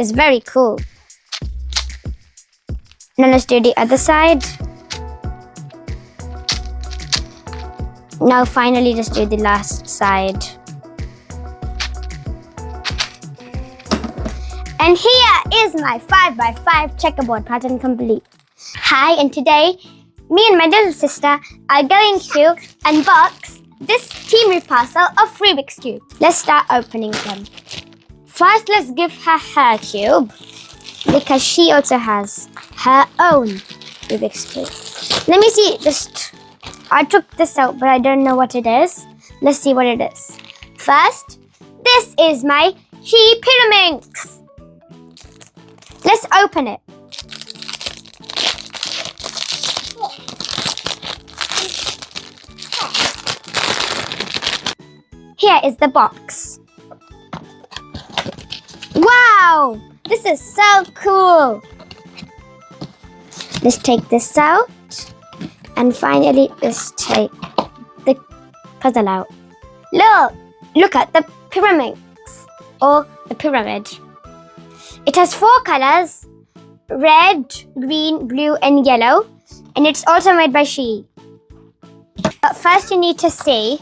is very cool. Now let's do the other side. Now finally let's do the last side. And here is my 5x5 checkerboard pattern complete. Hi, and today me and my little sister are going to unbox this team parcel of Rubik's Cube. Let's start opening them. First, let's give her cube because she also has her own Rubik's Cube. Let me see this. I took this out, but I don't know what it is. Let's see what it is. First, this is my Pyraminx. Let's open it. Here is the box. Wow! This is so cool. Let's take this out. And finally, let's take the puzzle out. Look at the Pyraminx, or the pyramid. It has 4 colors, red, green, blue, and yellow. And it's also made by She. But first you need to see.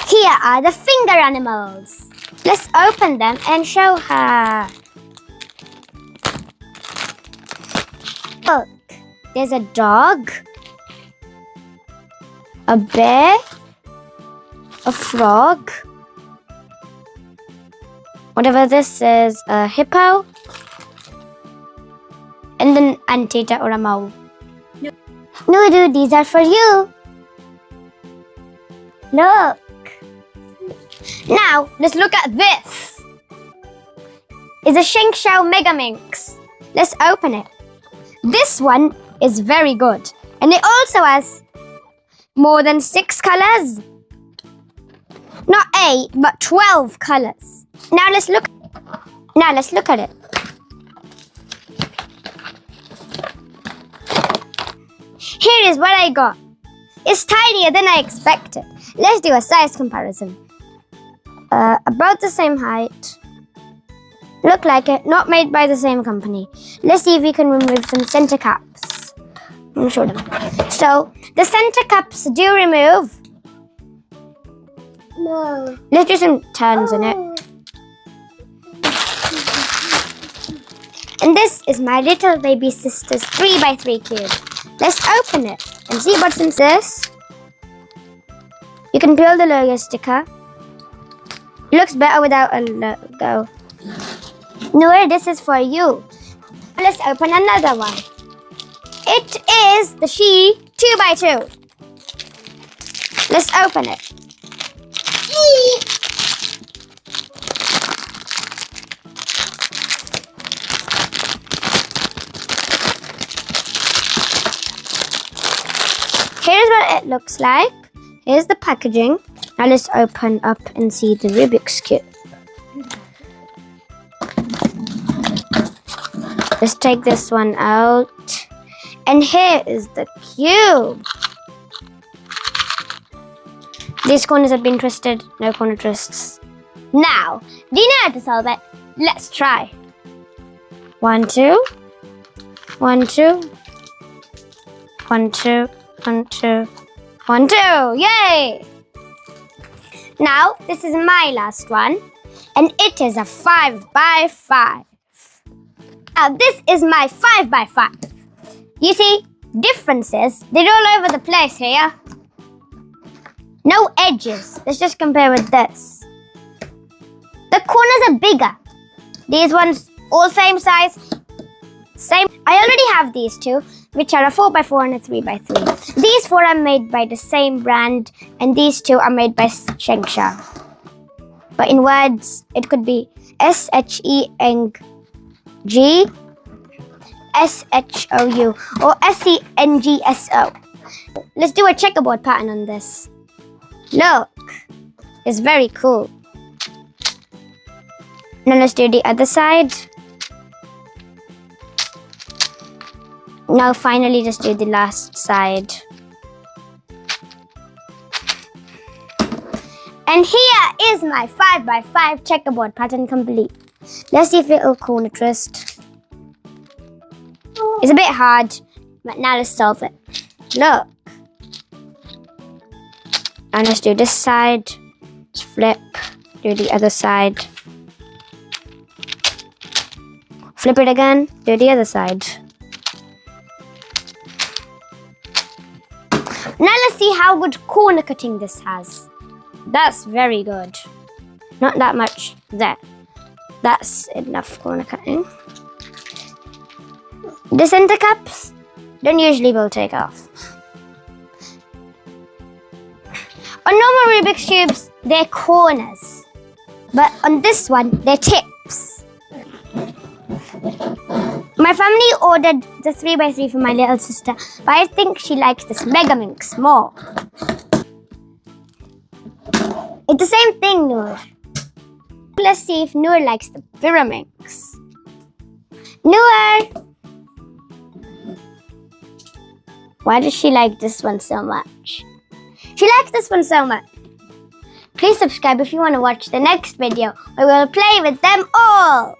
Here are the finger animals. Let's open them and show her. Look, there's a dog, a bear, a frog, whatever this is, a hippo, and an anteater or a mole. Noor, these are for you. Look. Now, let's look at this. It's a Megaminx. Let's open it. This one is very good. And it also has more than 6 colors. Not 8, but 12 colors. Now let's look at it. Here is what I got. It's tinier than I expected. Let's do a size comparison. About the same height. Look like it, not made by the same company. Let's see if we can remove some center caps. I'm going to show them. So, the center caps do remove. No. Let's do some turns in it. And this is my little baby sister's 3x3 cube. Let's open it and see what's in this. You can peel the logo sticker. It looks better without a logo. Noor, this is for you. Let's open another one. It is the She 2x2. Let's open it. Here's what it looks like. Here's the packaging. Now let's open up and see the Rubik's Cube. Let's take this one out. And here is the cube. These corners have been twisted. No corner twists. Now, do you know how to solve it? Let's try. 1, 2. 1, 2. 1, 2. 1, 2. 1, 2. Yay! Now, this is my last one. And it is a 5x5. Now, this is my 5x5. You see, differences, they're all over the place here. No edges. Let's just compare with this. The corners are bigger. These ones, all same size. Same. I already have these two, which are a 4x4 and a 3x3. These 4 are made by the same brand, and these 2 are made by Shengsha. But in words, it could be SHENG. G SHOU or SENGSO. Let's do a checkerboard pattern on this. Look, it's very cool. Now let's do the other side. Now finally let's do the last side. And here is my 5x5 checkerboard pattern complete. Let's see if it'll corner twist. It's a bit hard, but now let's solve it. Look. And let's do this side. Let's flip. Do the other side. Flip it again. Do the other side. Now let's see how good corner cutting this has. That's very good. Not that much there. That's enough corner cutting. The center cups don't usually will take off. On normal Rubik's Cubes, they're corners. But on this one, they're tips. My family ordered the 3x3 for my little sister, but I think she likes this Megaminx more. It's the same thing, Noor. Let's see if Noor likes the Pyraminx. Noor! Why does she like this one so much? She likes this one so much. Please subscribe if you want to watch the next video where we'll play with them all.